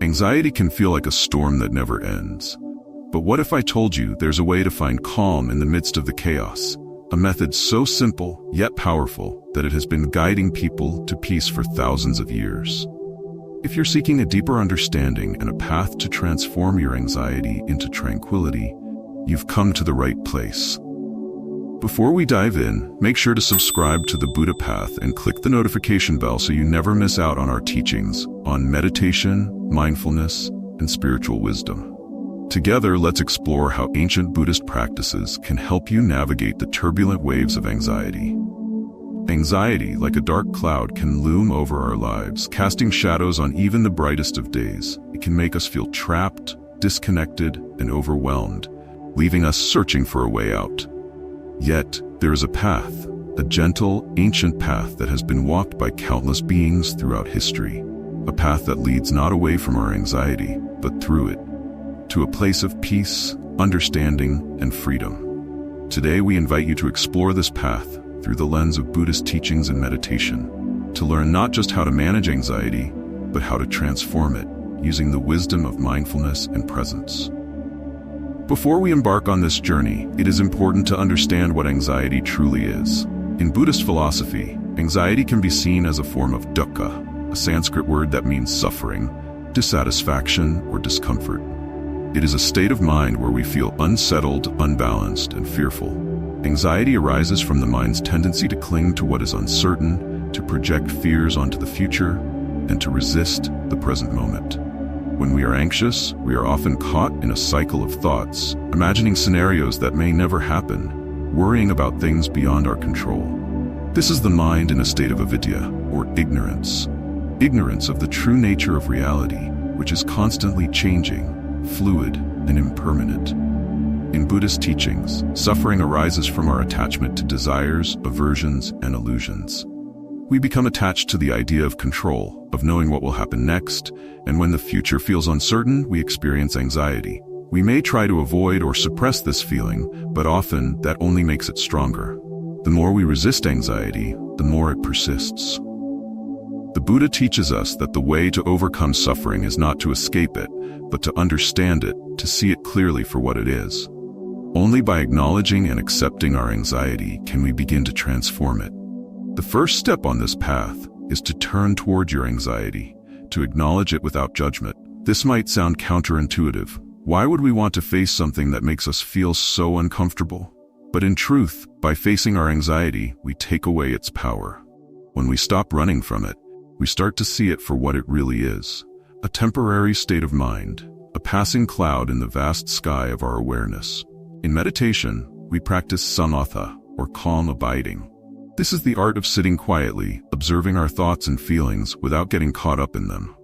Anxiety can feel like a storm that never ends. But what if I told you there's a way to find calm in the midst of the chaos? A method so simple, yet powerful, that it has been guiding people to peace for thousands of years. If you're seeking a deeper understanding and a path to transform your anxiety into tranquility, you've come to the right place. Before we dive in, make sure to subscribe to the Buddha Path and click the notification bell so you never miss out on our teachings on meditation, mindfulness, and spiritual wisdom. Together, let's explore how ancient Buddhist practices can help you navigate the turbulent waves of anxiety. Anxiety, like a dark cloud, can loom over our lives, casting shadows on even the brightest of days. It can make us feel trapped, disconnected, and overwhelmed, leaving us searching for a way out. Yet, there is a path, a gentle, ancient path that has been walked by countless beings throughout history. A path that leads not away from our anxiety, but through it, to a place of peace, understanding, and freedom. Today, we invite you to explore this path through the lens of Buddhist teachings and meditation, to learn not just how to manage anxiety, but how to transform it, using the wisdom of mindfulness and presence. Before we embark on this journey, it is important to understand what anxiety truly is. In Buddhist philosophy, anxiety can be seen as a form of dukkha, a Sanskrit word that means suffering, dissatisfaction, or discomfort. It is a state of mind where we feel unsettled, unbalanced, and fearful. Anxiety arises from the mind's tendency to cling to what is uncertain, to project fears onto the future, and to resist the present moment. When we are anxious, we are often caught in a cycle of thoughts, imagining scenarios that may never happen, worrying about things beyond our control. This is the mind in a state of avidya, or ignorance. Ignorance of the true nature of reality, which is constantly changing, fluid, and impermanent. In Buddhist teachings, suffering arises from our attachment to desires, aversions, and illusions. We become attached to the idea of control, of knowing what will happen next, and when the future feels uncertain, we experience anxiety. We may try to avoid or suppress this feeling, but often that only makes it stronger. The more we resist anxiety, the more it persists. The Buddha teaches us that the way to overcome suffering is not to escape it, but to understand it, to see it clearly for what it is. Only by acknowledging and accepting our anxiety can we begin to transform it. The first step on this path is to turn toward your anxiety, to acknowledge it without judgment. This might sound counterintuitive. Why would we want to face something that makes us feel so uncomfortable? But in truth, by facing our anxiety, we take away its power. When we stop running from it, we start to see it for what it really is, a temporary state of mind, a passing cloud in the vast sky of our awareness. In meditation, we practice samatha, or calm abiding. This is the art of sitting quietly, observing our thoughts and feelings without getting caught up in them.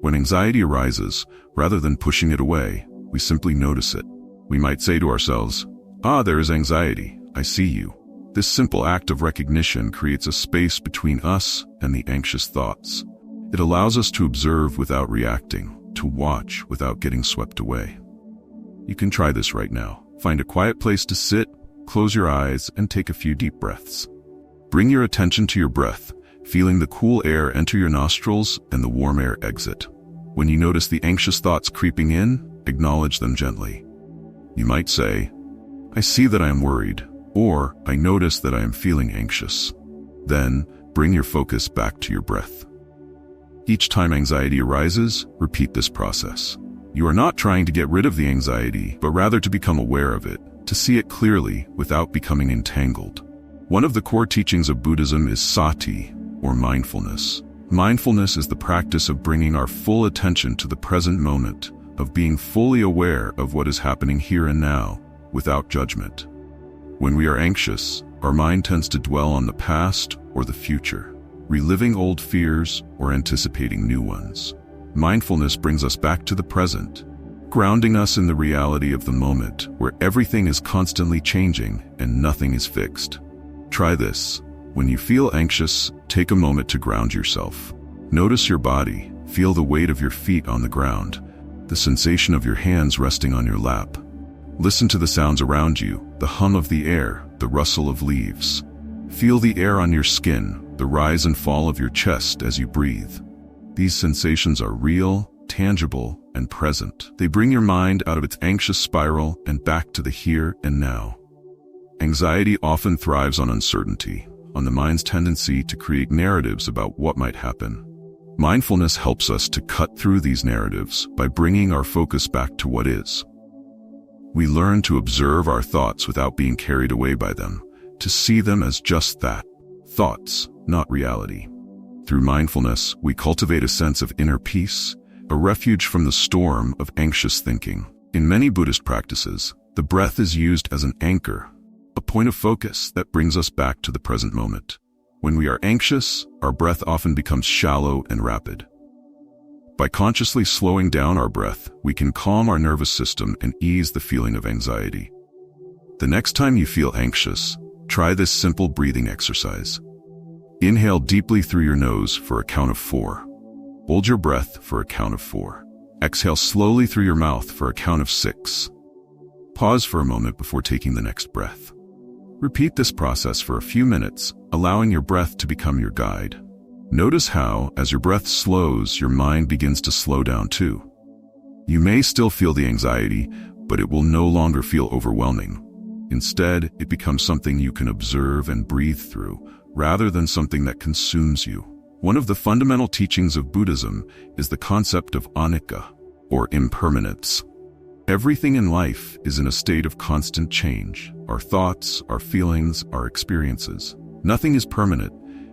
When anxiety arises, rather than pushing it away, we simply notice it. We might say to ourselves, there is anxiety, I see you. This simple act of recognition creates a space between us and the anxious thoughts. It allows us to observe without reacting, to watch without getting swept away. You can try this right now. Find a quiet place to sit, close your eyes, and take a few deep breaths. Bring your attention to your breath, feeling the cool air enter your nostrils and the warm air exit. When you notice the anxious thoughts creeping in, acknowledge them gently. You might say, I see that I am worried, or I notice that I am feeling anxious. Then, bring your focus back to your breath. Each time anxiety arises, repeat this process. You are not trying to get rid of the anxiety, but rather to become aware of it, to see it clearly without becoming entangled. One of the core teachings of Buddhism is sati, or mindfulness. Mindfulness is the practice of bringing our full attention to the present moment, of being fully aware of what is happening here and now, without judgment. When we are anxious, our mind tends to dwell on the past or the future, reliving old fears or anticipating new ones. Mindfulness brings us back to the present, grounding us in the reality of the moment where everything is constantly changing and nothing is fixed. Try this. When you feel anxious, take a moment to ground yourself. Notice your body, feel the weight of your feet on the ground, the sensation of your hands resting on your lap. Listen to the sounds around you, the hum of the air, the rustle of leaves. Feel the air on your skin, the rise and fall of your chest as you breathe. These sensations are real, tangible, and present. They bring your mind out of its anxious spiral and back to the here and now. Anxiety often thrives on uncertainty, on the mind's tendency to create narratives about what might happen. Mindfulness helps us to cut through these narratives by bringing our focus back to what is. We learn to observe our thoughts without being carried away by them, to see them as just that, thoughts, not reality. Through mindfulness, we cultivate a sense of inner peace, a refuge from the storm of anxious thinking. In many Buddhist practices, the breath is used as an anchor, a point of focus that brings us back to the present moment. When we are anxious, our breath often becomes shallow and rapid. By consciously slowing down our breath, we can calm our nervous system and ease the feeling of anxiety. The next time you feel anxious, try this simple breathing exercise. Inhale deeply through your nose for a count of 4. Hold your breath for a count of 4. Exhale slowly through your mouth for a count of 6. Pause for a moment before taking the next breath. Repeat this process for a few minutes, allowing your breath to become your guide. Notice how, as your breath slows, your mind begins to slow down too. You may still feel the anxiety, but it will no longer feel overwhelming. Instead, it becomes something you can observe and breathe through, rather than something that consumes you. One of the fundamental teachings of Buddhism is the concept of anicca, or impermanence. Everything in life is in a state of constant change. Our thoughts, our feelings, our experiences. Nothing is permanent,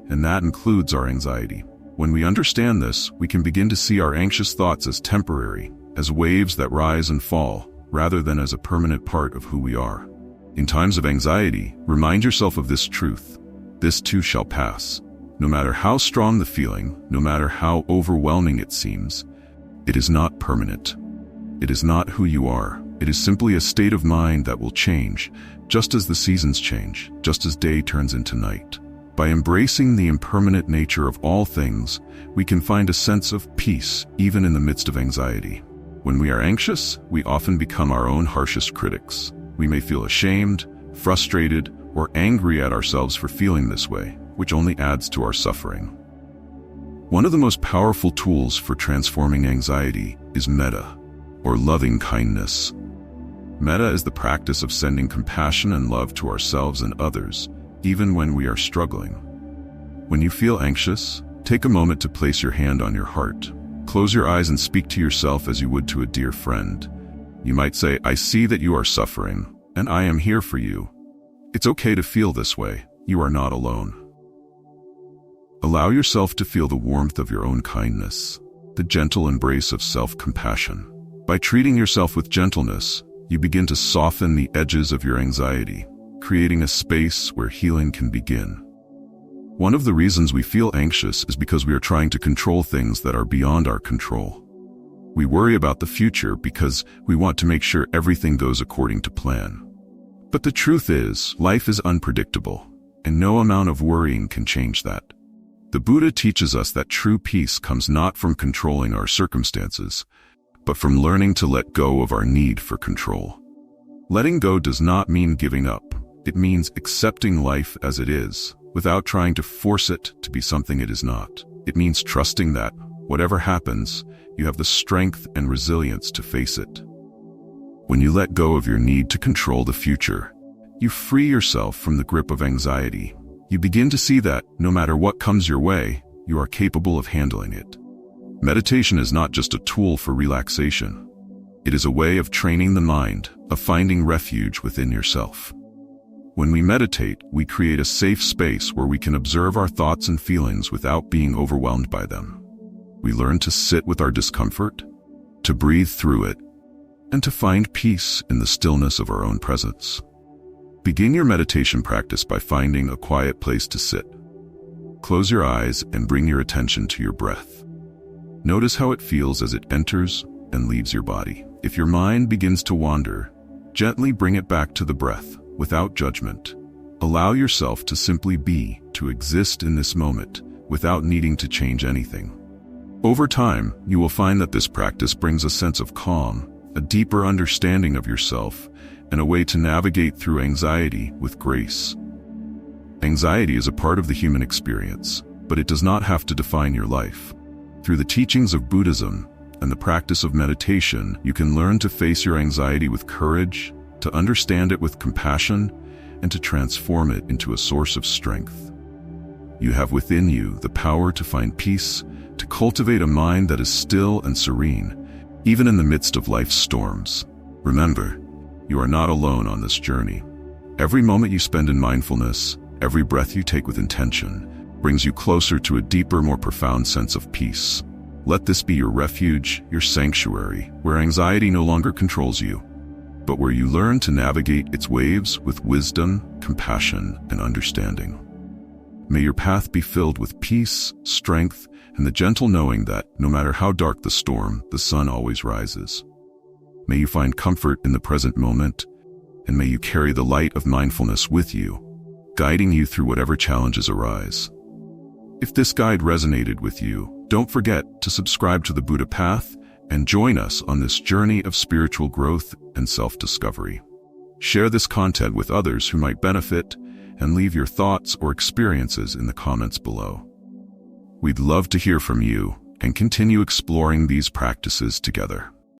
and that includes our anxiety. When we understand this, we can begin to see our anxious thoughts as temporary, as waves that rise and fall, rather than as a permanent part of who we are. In times of anxiety, remind yourself of this truth. This too shall pass. No matter how strong the feeling, no matter how overwhelming it seems, it is not permanent. It is not who you are. It is simply a state of mind that will change, just as the seasons change, just as day turns into night. By embracing the impermanent nature of all things, we can find a sense of peace even in the midst of anxiety. When we are anxious, we often become our own harshest critics. We may feel ashamed, frustrated, or angry at ourselves for feeling this way, which only adds to our suffering. One of the most powerful tools for transforming anxiety is metta, or loving kindness. Metta is the practice of sending compassion and love to ourselves and others, even when we are struggling. When you feel anxious, take a moment to place your hand on your heart. Close your eyes and speak to yourself as you would to a dear friend. You might say, "I see that you are suffering, and I am here for you. It's okay to feel this way. You are not alone." Allow yourself to feel the warmth of your own kindness, the gentle embrace of self-compassion. By treating yourself with gentleness, you begin to soften the edges of your anxiety, creating a space where healing can begin. One of the reasons we feel anxious is because we are trying to control things that are beyond our control. We worry about the future because we want to make sure everything goes according to plan. But the truth is, life is unpredictable, and no amount of worrying can change that. The Buddha teaches us that true peace comes not from controlling our circumstances, but from learning to let go of our need for control. Letting go does not mean giving up. It means accepting life as it is, without trying to force it to be something it is not. It means trusting that, whatever happens, you have the strength and resilience to face it. When you let go of your need to control the future, you free yourself from the grip of anxiety. You begin to see that, no matter what comes your way, you are capable of handling it. Meditation is not just a tool for relaxation. It is a way of training the mind, of finding refuge within yourself. When we meditate, we create a safe space where we can observe our thoughts and feelings without being overwhelmed by them. We learn to sit with our discomfort, to breathe through it, and to find peace in the stillness of our own presence. Begin your meditation practice by finding a quiet place to sit. Close your eyes and bring your attention to your breath. Notice how it feels as it enters and leaves your body. If your mind begins to wander, gently bring it back to the breath, without judgment. Allow yourself to simply be, to exist in this moment, without needing to change anything. Over time, you will find that this practice brings a sense of calm, a deeper understanding of yourself, and a way to navigate through anxiety with grace. Anxiety is a part of the human experience, but it does not have to define your life. Through the teachings of Buddhism, and the practice of meditation, you can learn to face your anxiety with courage, to understand it with compassion, and to transform it into a source of strength. You have within you the power to find peace, to cultivate a mind that is still and serene, even in the midst of life's storms. Remember, you are not alone on this journey. Every moment you spend in mindfulness, every breath you take with intention, brings you closer to a deeper, more profound sense of peace. Let this be your refuge, your sanctuary, where anxiety no longer controls you, but where you learn to navigate its waves with wisdom, compassion, and understanding. May your path be filled with peace, strength, and the gentle knowing that, no matter how dark the storm, the sun always rises. May you find comfort in the present moment, and may you carry the light of mindfulness with you, guiding you through whatever challenges arise. If this guide resonated with you, don't forget to subscribe to the Buddha Path and join us on this journey of spiritual growth and self-discovery. Share this content with others who might benefit, and leave your thoughts or experiences in the comments below. We'd love to hear from you and continue exploring these practices together.